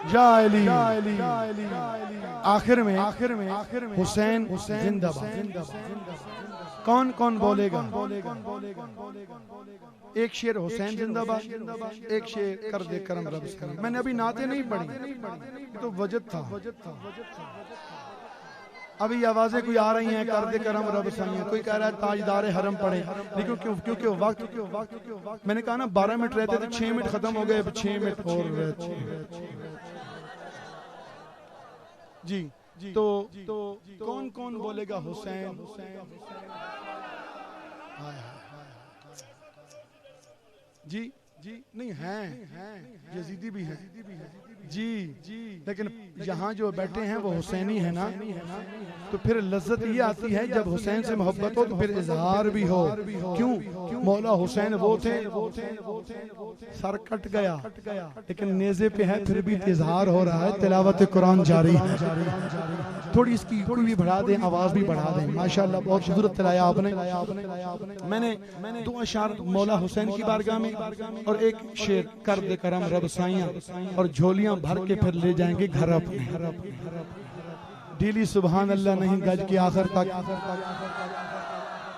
या अली। आखिर में हुसैन जिंदाबाद। कौन कौन बोलेगा? एक शेर हुसैन जिंदाबाद, एक शेर कर दे करम रब से। मैंने अभी नाते नहीं पढ़ी, तो वजद था। अभी आवाजें कोई आ रही हैं, कर दे करम रब साईं, कोई कह रहा है ताजदार हरम पढ़े, लेकिन क्योंकि वक्त मैंने कहा ना 12 मिनट रहते थे, 6 मिनट खत्म हो गए, अब 6 मिनट और जी। तो कौन कौन बोलेगा हुसैन? जी नहीं है, यजीदी भी है जी, लेकिन यहाँ जो बैठे हैं वो हुसैनी है ना, तो फिर लज्जत ये आती है जब हुसैन से मोहब्बत हो तो फिर इजहार भी हो। क्यों? मौला हुसैन वो थे, सर कट गया लेकिन नेज़े पे है, फिर भी इजहार हो रहा है, तिलावत कुरान जारी है। थोड़ी इसकी कोई भी बढ़ा दें, आवाज भी बढ़ा दें। माशाल्लाह बहुत खूबसूरत तलाया आपने। मैंने 2 अशार मौला हुसैन की बारगाह में और एक शेर कर दे करम रब साईं, और झोलियां भर के फिर ले जाएंगे घर अपने। डेली सुभान अल्लाह नहीं गज के आखिर तक।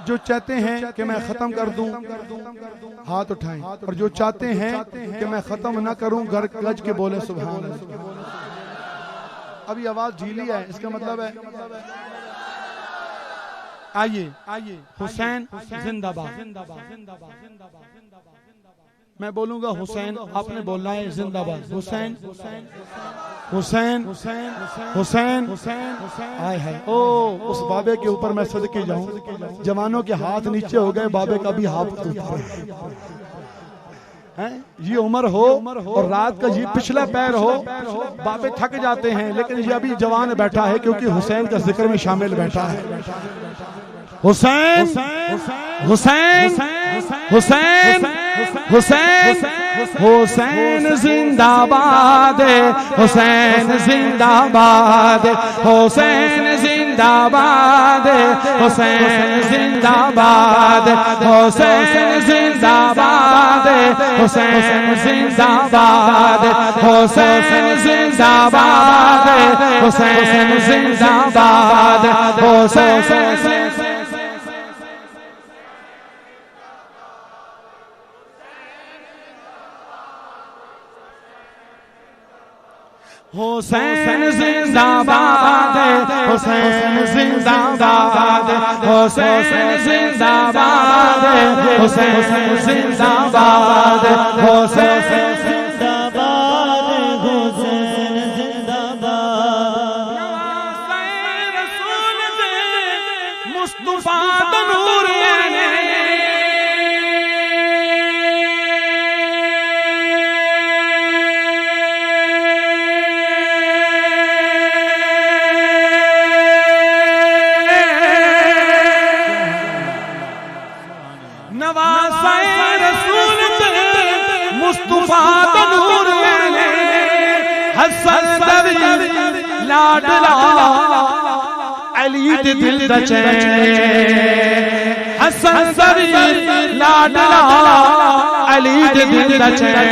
जो चाहते हैं कि मैं खत्म कर दूं हाथ उठाएं, और जो चाहते हैं कि मैं खत्म ना करूं घर गज के बोले सुभान अल्लाह। अभी आवाज ढीली है, इसका मतलब है आइए हुसैन जिंदाबाद। मैं बोलूंगा हुसैन, आपने बोलना है जिंदाबाद। हुसैन हुसैन हुसैन हुसैन आए है। ओ उस बाबे के ऊपर मैं सदके जाऊं, जवानों के हाथ नीचे हो गए, बाबे का भी हाथ ऊपर है। ये उम्र हो और रात का ये पिछला पैर हो, बाबे थक जाते हैं, लेकिन ये अभी जवान बैठा है क्योंकि हुसैन का जिक्र में शामिल बैठा है। हुसैन हुसैन हुसैन हुसैन हुसैन जिंदाबाद, हुसैन जिंदाबाद, हुसैन जिंदाबाद, हुसैन जिंदाबाद, हुसैन जिंदाबाद, हुसैन जिंदाबाद, हुसैन जिंदाबाद, हुसैन जिंदाबाद, हुसैन हुसैन जिंदाबाद, हुसैन जिंदाबाद, हुसैन जिंदाबाद, हुसैन जिंदाबाद, हुसैन जिंदाबाद, हुसैन जिंदाबाद। नवाज़े रसूल दे मुस्तफा दा नूर ने, लाडला अली दे दिल दा चैन, हसन सरी लाडला अली दे दिल दा चैन।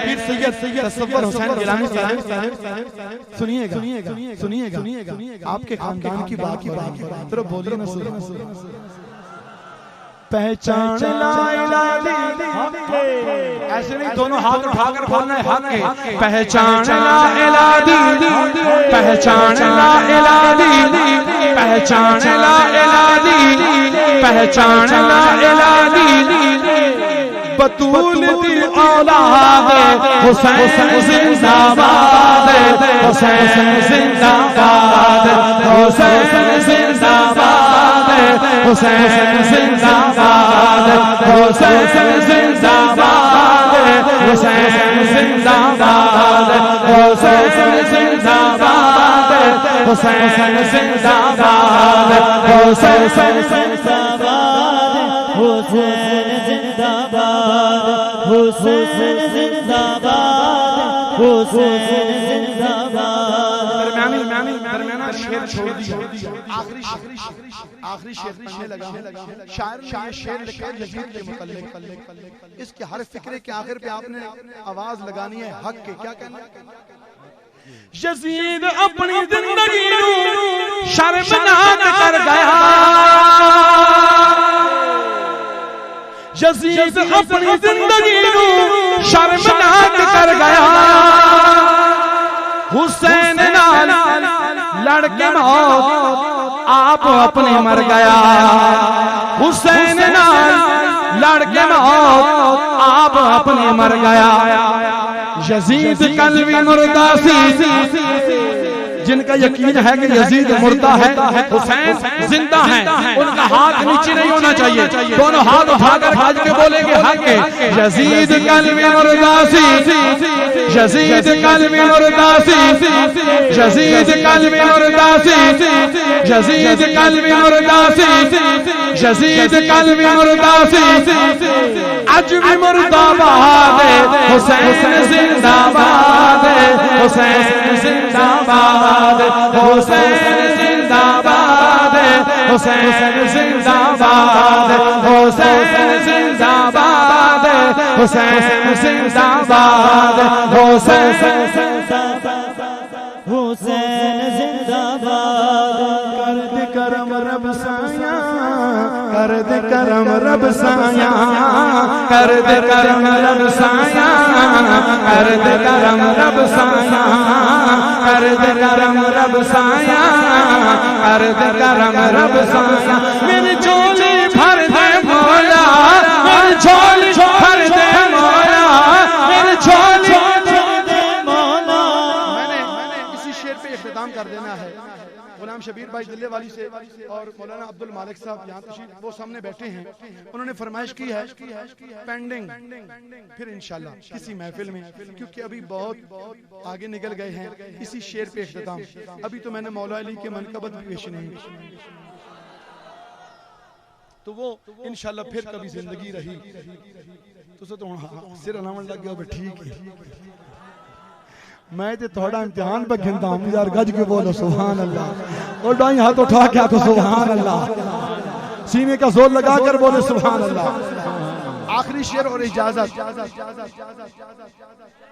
फिर सैयद तसव्वुर हुसैन गिलानी साहब सुनिएगा आपके खानदान की बात तो बोलिए ना, सुनिए। पहचान ला इलाही, ऐसे नहीं, दोनों हाथ उठाकर बोलना है हक के। पहचान ला इलाही, पहचान ला इलाही, पहचान ला इलाही, पहचान ला इलाही। बतूल दी औलाद हुसैन जिंदाबाद, हुसैन जिंदाबाद, हुसैन जिंदाबाद, हुसैन जिंदाबाद, हुसैन जिंदाबाद, हुसैन जिंदाबाद, हुसैन जिंदाबाद, हुसैन जिंदाबाद, हुसैन जिंदाबाद, हुसैन जिंदाबाद, हुसैन जिंदाबाद, हुसैन जिंदाबाद। दरमियाना शेर छोड़ दिया, आखिरी शेर पढ़ने लगा। शायर ने ये शेर लिखा यजीद के मुतल्लिक। इसके हर फिक्रे के आखिर पे आपने आवाज लगानी है हक के। क्या कहना? यजीद अपनी जिंदगी नूं शर्मनाक कर गया, यजीद अपनी जिंदगी नूं शर्मनाक कर गया। हुसैन नाल लड़के मौत आप अपने मर गया, हुसैन नाल लड़के मौत आप अपने मर गया। यजीद कल्बी मुर्दा सी, जिनका यकीन है कि यजीद मुर्दा है, हुसैन जिंदा है, उनका हाथ नीचे नहीं होना चाहिए, दोनों हाथ उठाकर भाज के बोलेंगे हक है। यजीद कल्बी मुर्दा सी, यजीद कल्बी मुर्दा सी, यजीद कल्बी मुर्दा सी, यजीद कल्बी मुर्दा सी, यजीद कल्बी मुर्दा सी, आज भी मुर्दाबाद, हुसैन जिंदाबाद, हुसैन जिंदाबाद, हुसैन जिंदाबाद, हुसैन जिंदाबाद, हुसैन जिंदाबाद, हुसैन जिंदाबाद, हुसैन जिंदाबाद। कर दे करम रब साया, कर दे करम रब साया, कर दे करम रब साया, कर दे करम रब साया, कर दे करम रब साया, कर दे करम रब साया। मेरी झोली भर दे मौला, मेरी झोली भर दे मौला, मेरी झोली भर दे मौला। मैंने इसी शेर पे इख्तिताम कर देना है। गुलाम शबीर भाई दिल्ली वाली से और मौलाना अब्दुल मालिक साहब यहाँ तशरीफ वो सामने बैठे हैं, उन्होंने फरमाइश की है पेंडिंग फिर इंशाल्लाह किसी महफिल में, क्योंकि अभी बहुत आगे निकल गए हैं, इसी शेर पे इख्तिताम। अभी तो मैंने मौला अली के मनकबत भी पेश नहीं, तो वो इंशाल्लाह फिर कभी जिंदगी रही तो सिर अलामन लग गया, ठीक है। मैं तो थोड़ा इम्तिहान पर गिनता हूँ यार, गज के बोलो सुभान अल्लाह, और दाई हाथ उठा के आखो सुभान अल्लाह, सीने का जोर लगा कर बोले सुभान अल्लाह। आखिरी शेर और इजाजत।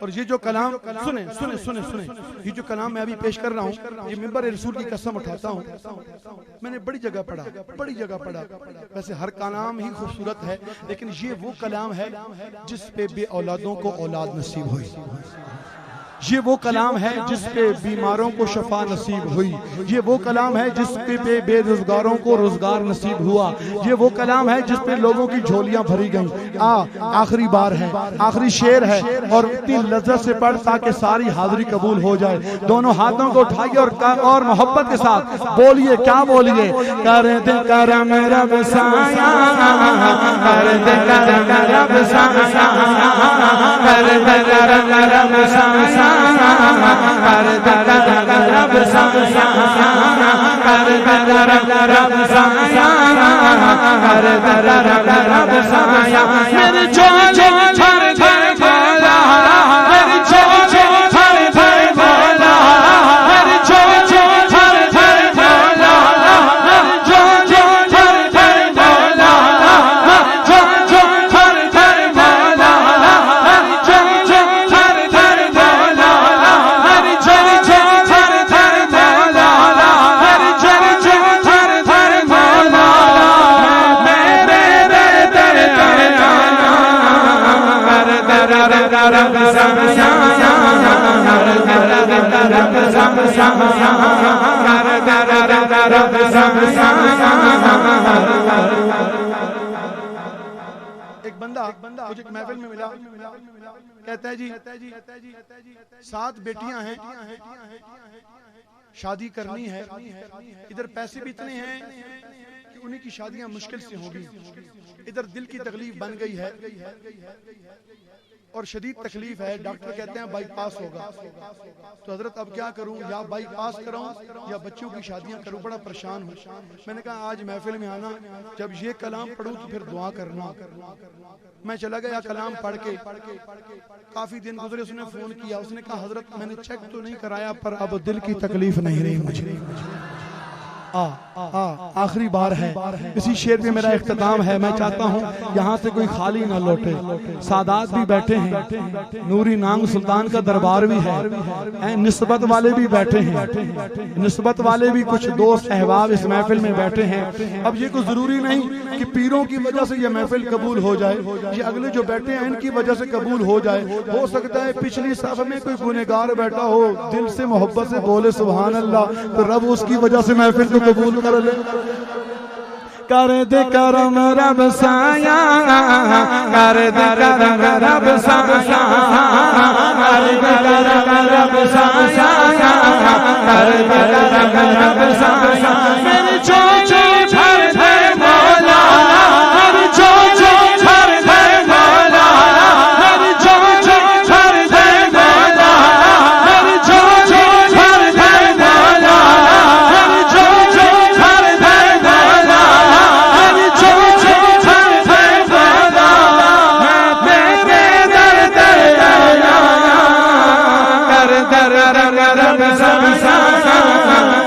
और ये जो कलाम सुने सुने सुने सुने, ये जो कलाम मैं अभी पेश कर रहा हूँ, ये मिंबर रसूल की कसम उठाता हूँ, मैंने बड़ी जगह पढ़ा, बड़ी जगह पढ़ा। वैसे हर कलाम ही खूबसूरत है, लेकिन ये वो कलाम है जिस पे बे औलादों को औलाद नसीब हुई, ये वो कलाम है जिस पे बीमारों को शफा नसीब हुई, ये वो कलाम है जिस पे बेरोजगारों को रोजगार नसीब हुआ, ये वो कलाम है जिस पे लोगों की झोलियां भरी गईं। आखिरी बार है, आखिरी शेर है, और इतनी लज्जत से पढ़ ताकि सारी हाजिरी कबूल हो जाए। दोनों हाथों को उठाइए और मोहब्बत के साथ बोलिए, क्या बोलिए? कर दे करम रब साया, कर दे करम रब साया, कर दे करम रब साया, कर दे करम रब साया, कर दे करम रब साया, कर दे करम रब साया। मेरी झोली भर दे मौला, मेरी झोली भर दे मौला, मेरी झोली भर दे मौला, मेरी झोली भर दे मौला, मेरी झोली भर दे मौला, मेरी झोली भर दे मौला, मेरी झोली भर दे मौला, मेरी झोली भर दे मौला। मेरे दर आना, कर दे रब साया, कर दे रब साया, कर दे रब साया। एक बंदा मुझे एक महफिल में मिला, कहता है जी 7 बेटियां हैं, शादी करनी है, इधर पैसे भी इतने हैं कि उन्हीं की शादियां मुश्किल से होगी, इधर दिल की तकलीफ बन गई है और शदीद तकलीफ है, डॉक्टर कहते हैं बाईपास होगा, तो हजरत अब क्या करूं, या बाईपास कराऊं या बच्चों की शादियां करूं, बड़ा परेशान हूं। मैंने कहा आज महफिल में आना, जब ये कलाम पढ़ूं तो फिर दुआ करना। मैं चला गया, कलाम पढ़ के काफी दिन गुजरे, उसने फोन किया, उसने कहा हजरत मैंने चेक तो नहीं कराया पर अब दिल की तकलीफ नहीं रही मुझे। आखिरी बार है। इसी शेर पे मेरा इख्तिताम है। मैं चाहता हूँ यहाँ से कोई खाली ना लौटे। सादात भी बैठे हैं, नूरी नांग सुल्तान का दरबार भी है, निस्बत वाले भी बैठे हैं, निस्बत वाले भी कुछ दोस्त अहबाब इस महफिल में बैठे हैं। अब ये कोई जरूरी नहीं कि पीरों की वजह से ये महफिल कबूल हो जाए, ये अगले जो बैठे हैं इनकी वजह से कबूल हो जाए। हो सकता है पिछली सफ में कोई गुनहगार बैठा हो, दिल से मोहब्बत से बोले सुभान अल्लाह, तो रब उसकी वजह से महफिल को कबूल कर ले। कर दे करम रब साया, कर दे करम रब साया, कर दे करम रब साया, कर दे करम रब साया। मेरी चोची भर दे मौला, मेरी चोची भर दे मौला, मेरी चोची भर दे मौला, मेरी चोची भर दे मौला, मेरी चोची भर दे मौला, मेरी चोची भर दे मौला। मैं तेरे दर दर आया, कर दर रब रब सब साया,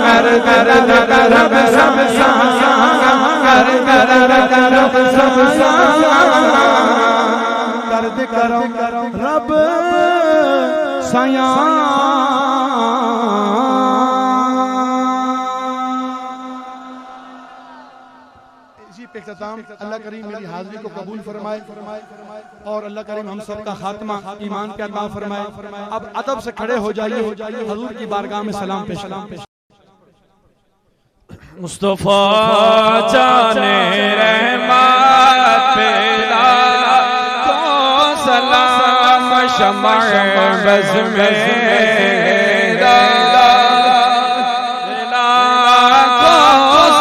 कर दर रब रब सब साया, कर दर रब रब सब साया, कर दे करम रब साया। इसी पे इख्तिताम। अल्लाह करीम मेरी हाजिरी को कबूल फरमाए और अल्लाह करीम हम सब का खात्मा ईमान पे अता फरमाए। अब अदब से खड़े हो जाइए, हुजूर की बारगाह में सलाम पेश। मुस्तफा जाने रहमत पेला तो सलाम शमा बज़ में को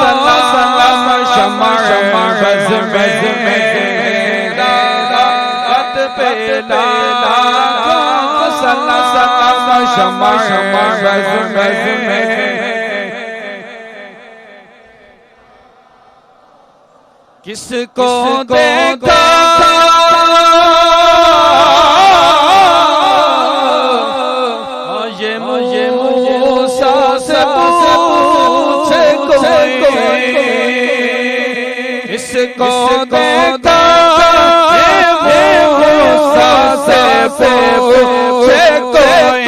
सलाम शमा बज़ में रत पेला को सलाम शमा बज़ में। किसको देखा ये मुझे मूसा से पूछे कोई, किसको देखा ये मूसा से पूछे कोई,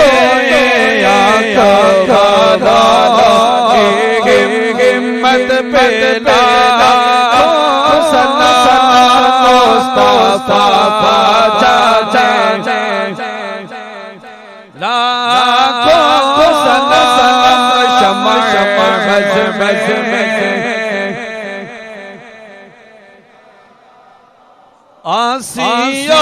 आका हिम्मत पेला लाखों सलाम शमा बज़ में। आसिया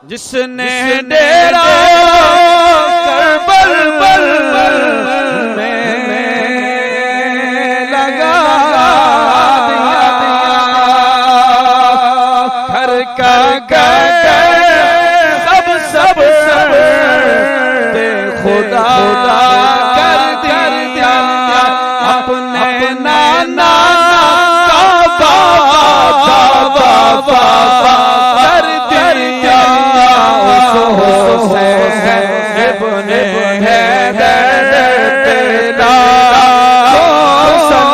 जिसने डेरा करबल में लगा दिया, घर का सब दे खुदा कर दिया, अपने नाना का बाबा कर दिया, इब्ने हैदर तेरा मुस्तफा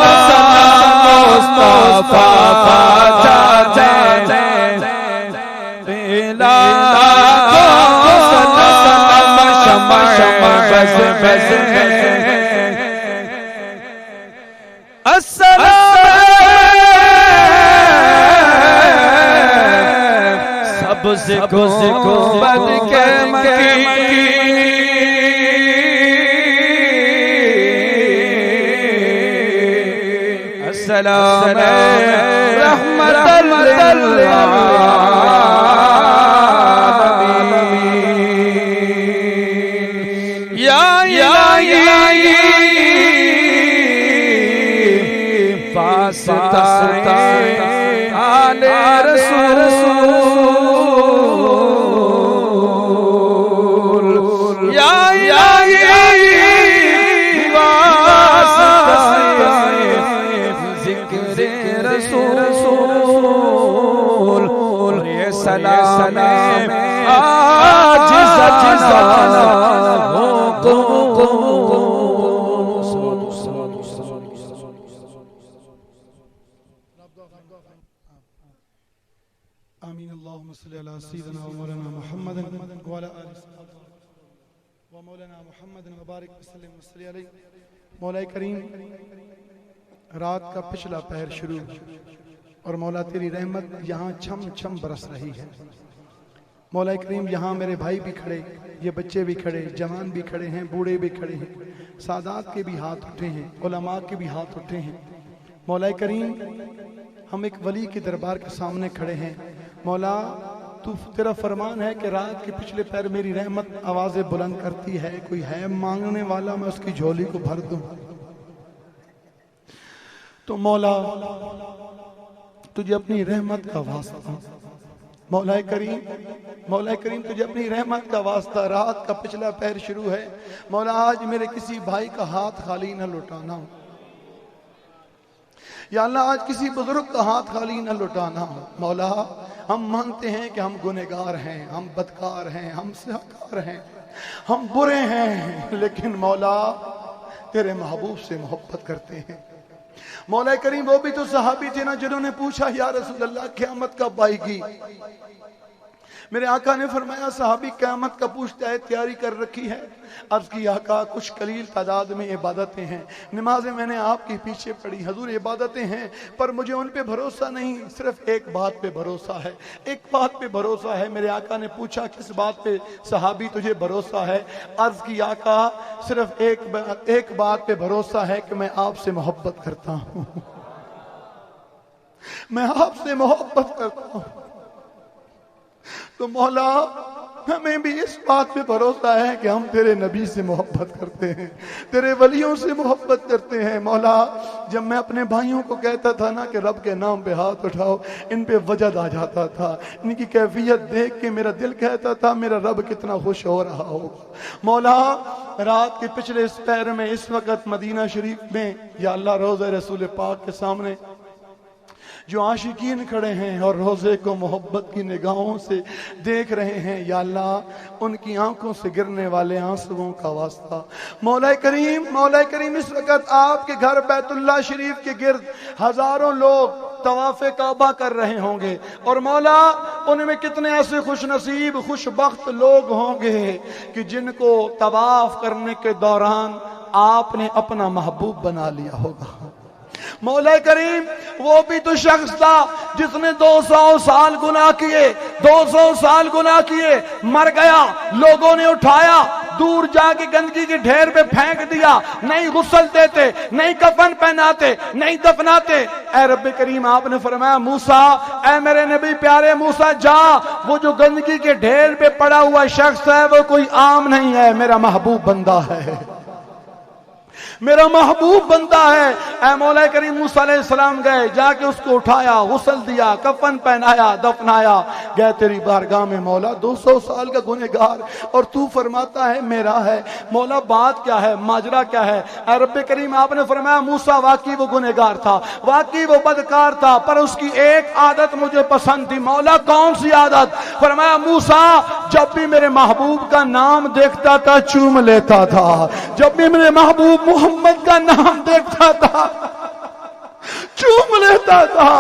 तेरा शमा बज़ में। सबसे को बद के मकी अस्सलाम रहमतल लिल आलमीन। या वास्ताए आले रसूल, या वास्ताए जिक्र रसूल, ये सलाम आज सजना हो को आमीन। अल्लाहुम्मा सल्ली अला सय्यिदिना व मौलाना मुहम्मदिन व अला आलि व मौलाना मुहम्मदिन व बारिक वसल्लम वसल्ली अलैहि। मौला करीम, रात का पिछला पहर शुरू और मौला तेरी रहमत यहाँ छम छम बरस रही है। मौला करीम, यहाँ मेरे भाई भी खड़े, ये बच्चे भी खड़े, जवान भी खड़े हैं, बूढ़े भी खड़े हैं, सादात के भी हाथ उठे हैं, उलमा के भी हाथ उठे हैं। मौला करीम, हम एक वली के दरबार के सामने खड़े हैं। मौला, तू तेरा फरमान है कि रात के पिछले पैर मेरी रहमत आवाज़ें बुलंद करती है। कोई है मांगने वाला, मैं उसकी झोली को भर दूं। तो मौला, तुझे अपनी रहमत का वास्ता, मौला करीम, मौला करीम, तुझे अपनी रहमत का वास्ता, रात का पिछला पैर शुरू है। मौला, आज मेरे किसी भाई का हाथ खाली न लुटाना। या अल्लाह, आज किसी बुजुर्ग का हाथ खाली न लुटाना। मौला, हम मानते हैं कि हम गुनहगार हैं, हम बदकार हैं, हम सियाकार हैं, हम बुरे हैं, लेकिन मौला तेरे महबूब से मोहब्बत करते हैं। मौला करीम, वो भी तो सहाबी थे ना जिन्होंने पूछा, या रसूल अल्लाह क़यामत कब आएगी? मेरे आका ने फरमाया, सहाबी क़यामत का पूछता है, तैयारी कर रखी है? अर्ज़ की, आका कुछ कलील तादाद में इबादतें हैं, नमाजें मैंने आपके पीछे पढ़ी, हजूर इबादतें हैं, पर मुझे उन पे भरोसा नहीं, सिर्फ एक बात पे भरोसा है, एक बात पे भरोसा है। मेरे आका ने पूछा, किस बात पे सहाबी तुझे भरोसा है? अर्ज़ की, आका सिर्फ एक बात पे भरोसा है कि मैं आपसे मोहब्बत करता हूँ, मैं आपसे मोहब्बत करता हूँ। तो मौला, हमें भी इस बात पे भरोसा है कि हम तेरे नबी से मोहब्बत करते हैं, तेरे वलियों से मोहब्बत करते हैं। मौला, जब मैं अपने भाइयों को कहता था ना कि रब के नाम पे हाथ उठाओ, इन पे वजद आ जाता था, इनकी कैफियत देख के मेरा दिल कहता था मेरा रब कितना खुश हो रहा होगा। मौला, रात के पिछले इस पैर में इस वक्त मदीना शरीफ में, या अल्लाह, रोज़े रसूल पाक के सामने जो आशिकीन खड़े हैं और रोज़े को मोहब्बत की निगाहों से देख रहे हैं, या अल्लाह उनकी आंखों से गिरने वाले आंसुओं का वास्ता। मौला करीम, मौला करीम, इस वक्त आपके घर बैतुल्लाह शरीफ के गिर्द हजारों लोग तवाफ़े काबा कर रहे होंगे, और मौला उनमें कितने ऐसे खुश नसीब खुशबख्त लोग होंगे कि जिनको तवाफ करने के दौरान आपने अपना महबूब बना लिया होगा। मौला करीम, वो भी तो शख्स था जिसने 200 साल गुनाह किए, 200 साल गुनाह किए, मर गया, लोगों ने उठाया, दूर जाके गंदगी के ढेर पे फेंक दिया, नहीं गुस्ल देते, नहीं कफन पहनाते, नहीं दफनाते। ऐ रब्बे करीम, आपने फरमाया, मूसा, ऐ मेरे नबी प्यारे मूसा, जा, वो जो गंदगी के ढेर पे पड़ा हुआ शख्स है वो कोई आम नहीं है, मेरा महबूब बंदा है, मेरा महबूब बंदा है। ऐ मौला करीम, मूसा अलैहिस्सलाम गए, जाके उसको उठाया, गुस्ल दिया, कफन पहनाया, दफनाया, गए तेरी बारगाह में। मौला 200 साल का गुनहगार और तू फरमाता है मेरा है। मौला बात क्या है, माजरा क्या है? ऐ रब्बे करीम, आपने फरमाया, मूसा वाकई वो गुनहगार था, वाकई वो बदकार था, पर उसकी एक आदत मुझे पसंद थी। मौला कौन सी आदत? फरमाया, मूसा जब भी मेरे महबूब का नाम देखता था चूम लेता था, जब भी मेरे महबूब मोहम्मद का नाम देखता था चूम लेता था।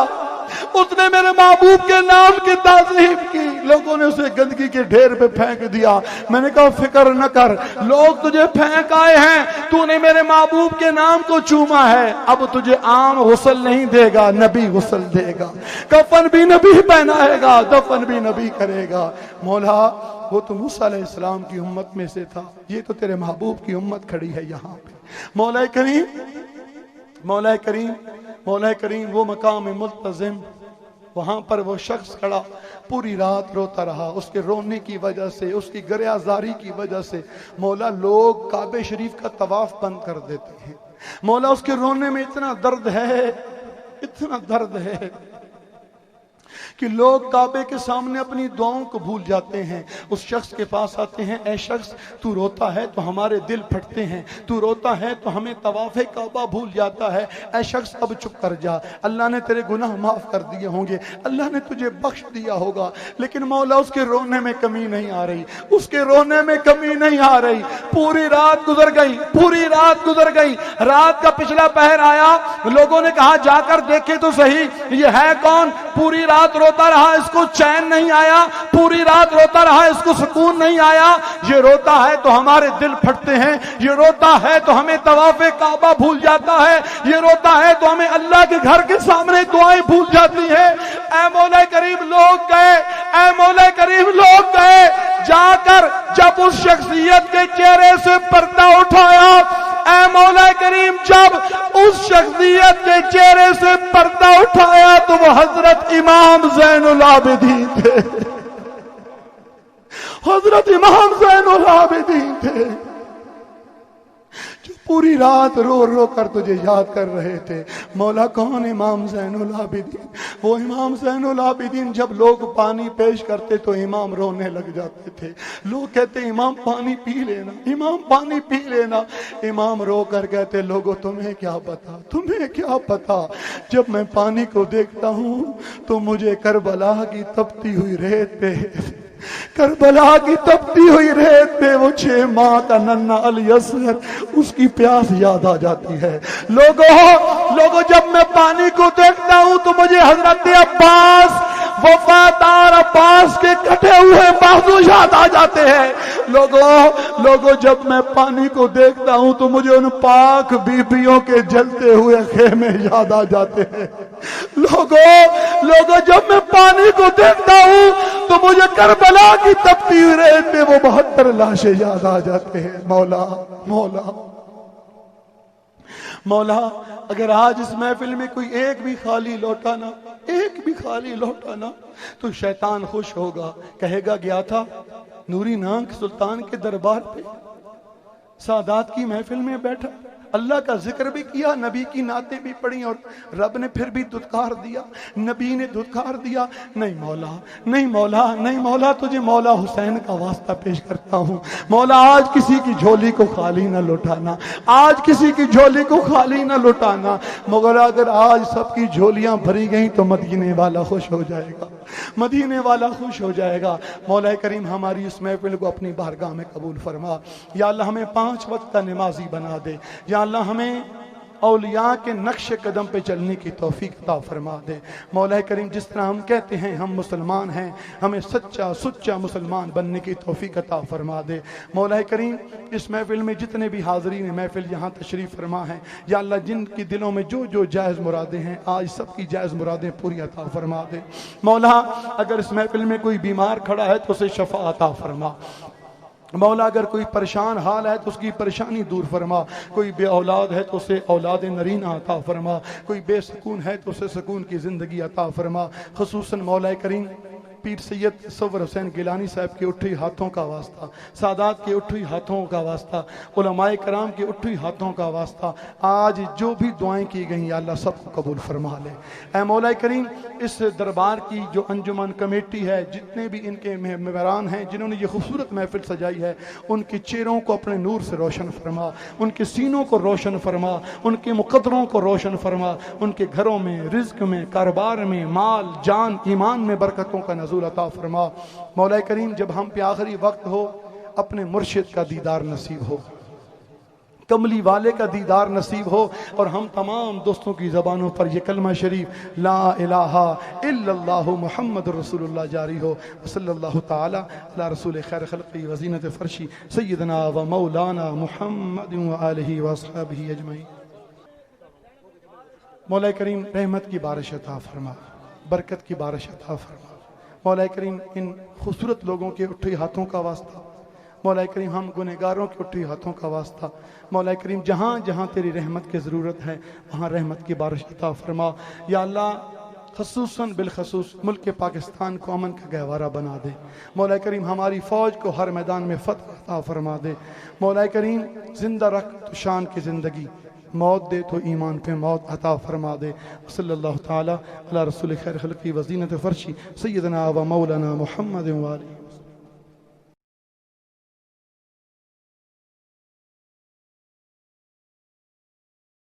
उसने मेरे महबूब के नाम की ताज़ीम की, लोगों ने उसे गंदगी के ढेर पे फेंक दिया। मैंने कहा फिक्र न कर, लोग तुझे फेंक आए हैं, तूने मेरे महबूब के नाम को चूमा है, अब तुझे आम गुस्ल नहीं देगा, नबी गुस्ल देगा, कफन भी नबी पहनाएगा, दफन भी नबी करेगा। मौला वो तो मूसा अलैहिस्सलाम की उम्मत में से था, ये तो तेरे महबूब की उम्मत खड़ी है यहाँ पे। मौला करीम, मौला करीम, मौला करीम वो मकाम मुल्तज़िम, वहां पर वो शख्स खड़ा पूरी रात रोता रहा। उसके रोने की वजह से, उसकी गरियाजारी की वजह से मौला लोग काबे शरीफ का तवाफ बंद कर देते हैं। मौला उसके रोने में इतना दर्द है, इतना दर्द है कि लोग काबे के सामने अपनी दुआओं को भूल जाते हैं। उस शख्स के पास आते हैं, ऐ शख्स तू रोता है तो हमारे दिल फटते हैं, तू रोता है तो हमें तवाफ़े काबा भूल जाता है। ऐ शख्स अब चुप कर जा, अल्लाह ने तेरे गुनाह माफ कर दिए होंगे, अल्लाह ने तुझे बख्श दिया होगा। लेकिन मौला उसके रोने में कमी नहीं आ रही, उसके रोने में कमी नहीं आ रही। पूरी रात गुजर गई, पूरी रात गुजर गई। रात का पिछला पहर आया, लोगों ने कहा जाकर देखे तो सही ये है कौन। पूरी रात रोता रहा, इसको चैन नहीं आया, पूरी रात रोता रहा, इसको सुकून नहीं आया। ये रोता है तो हमारे दिल फटते हैं, ये रोता है तो हमें तवाफ़े काबा भूल जाता है, ये रोता है तो हमें अल्लाह के घर के सामने दुआएं भूल जाती है। ऐ मौला करीम लोग गए, ऐ मौला करीम लोग गए, जाकर जब उस शख्सियत के चेहरे से पर्दा उठाया, ऐ मौला करीम जब उस शख्सियत के चेहरे से पर्दा उठाया तो वो हजरत इमाम ज़ैनुल आबिदीन थे, हजरत इमाम ज़ैनुल आबिदीन थे, जो पूरी रात रो रो कर तुझे याद कर रहे थे। मौला कौन? इमाम ज़ैनुल आबिदीन। वो इमाम ज़ैनुल आबिदीन जब लोग पानी पेश करते तो इमाम रोने लग जाते थे। लोग कहते इमाम पानी पी लेना, इमाम पानी पी लेना। इमाम रो कर कहते लोगों तुम्हें क्या पता, तुम्हें क्या पता, जब मैं पानी को देखता हूं तो मुझे करबला की तपती हुई रेत पे, करबला की तपती हुई रेत पे वो 6 माह का नन्ना अली असगर उसकी प्यास याद आ जाती है। लोगों जब मैं पानी को देखता हूं तो मुझे हजरत अब्बास, वफादार अब्बास के कटे हुए बाजू याद आ जाते हैं। लोगों जब मैं पानी को देखता हूं तो मुझे उन पाक बीबियों के जलते हुए खेमे याद आ जाते हैं। लोगों जब मैं पानी को देखता हूं तो मुझे करबला की तपती हुई रेत पे वो 72 लाशें याद आ जाते हैं। मौला मौला मौला, अगर आज इस महफिल में कोई एक भी खाली लौटाना, एक भी खाली लौटाना तो शैतान खुश होगा, कहेगा गया था नूरी नाक सुल्तान के दरबार पे, सादात की महफिल में बैठा, अल्लाह का जिक्र भी किया, नबी की नातें भी पढ़ी और रब ने फिर भी दुत्कार दिया, नबी ने दुत्कार दिया। नहीं मौला, नहीं मौला, नहीं मौला, तुझे मौला हुसैन का वास्ता पेश करता हूँ। मौला आज किसी की झोली को खाली ना लुटाना, आज किसी की झोली को खाली ना लुटाना। मगर अगर आज सबकी झोलियां भरी गई तो मदीने वाला खुश हो जाएगा, मदीने वाला खुश हो जाएगा। मौला करीम हमारी इस महफिल को अपनी बारगाह में कबूल फरमा। या अल्लाह हमें 5 वक्त का नमाजी बना दे। या अल्लाह हमें औलिया के नक्श कदम पे चलने की तौफीक अता फरमा दे। मौला करीम जिस तरह हम कहते हैं हम मुसलमान हैं, हमें सच्चा सुच्चा मुसलमान बनने की तौफीक अता फरमा दे। मौला करीम इस महफिल में जितने भी हाज़रीन महफिल यहाँ तशरीफ़ फरमा है, या अल्लाह जिनकी दिलों में जो जो जायज़ मुरादें हैं आज सबकी जायज़ मुरादें पूरी अता फरमा दे। मौला अगर इस महफिल में कोई बीमार खड़ा है तो उसे शफा अता फरमा। मौला अगर कोई परेशान हाल है तो उसकी परेशानी दूर फरमा। कोई बे औलाद है तो उसे औलाद नरीना अता फरमा। कोई बेसकून है तो उसे सुकून की ज़िंदगी अता फरमा। खुसूसन मौला करीम पीर सैयद सवर हुसैन गिलानी साहब के उठी हाथों का वास्ता, सादात के उठी हाथों का वास्ता, उलमाए कराम के उठी हाथों का वास्ता, आज जो भी दुआएं की गई या अल्लाह सबको कबूल फरमा ले। ऐ मौला करीम इस दरबार की जो अंजुमन कमेटी है, जितने भी इनके मेहमान हैं जिन्होंने ये खूबसूरत महफिल सजाई है, उनके चेहरों को अपने नूर से रोशन फरमा, उनके सीनों को रोशन फरमा, उनके मुकद्दरों को रोशन फरमा, उनके घरों में, रिज्क में, कारोबार में, माल जान ईमान में बरकतों का नज़ूल अता फरमा। मौला करीम जब हम पे आखिरी वक्त हो, अपने मुर्शिद का दीदार नसीब हो, कमली वाले का दीदार नसीब हो, और हम तमाम दोस्तों की ज़बानों पर यह कलमा शरीफ ला इलाहा इल्लल्लाहु मुहम्मदुर रसूलुल्लाह जारी हो। सल्लल्लाहु ताला अला रसूल खैर खल्क़ी व ज़ीनत फ़र्शी सय्यदना व मौलाना मुहम्मद व आलिहि व अस्हाबिहि अजमईन। मौला करीम रहमत की बारिश अता फरमा, बरकत की बारिश अता फरमा। मौला करीम इन खूबसूरत लोगों के उठे हाथों का वास्ता, मौला करीम हम गुनहगारों की उठी हाथों का वास्ता, मौला करीम जहाँ जहाँ तेरी रहमत की ज़रूरत है वहाँ रहमत की बारिश अता फरमा। या अल्लाह खसूसन बिलखसूस मुल्क पाकिस्तान को अमन का गहवारा बना दे। मौला करीम हमारी फ़ौज को हर मैदान में फ़तह अता फरमा दे। मौला करीम ज़िंदा रख तो शान की ज़िंदगी, मौत दे तो ईमान पे मौत अता फरमा दे। सल्लल्लाहु ताला अला रसूल खैर खल्क़ी व ज़ीनत फ़र्शी सय्यदना व मौलाना मुहम्मद व आलिहि।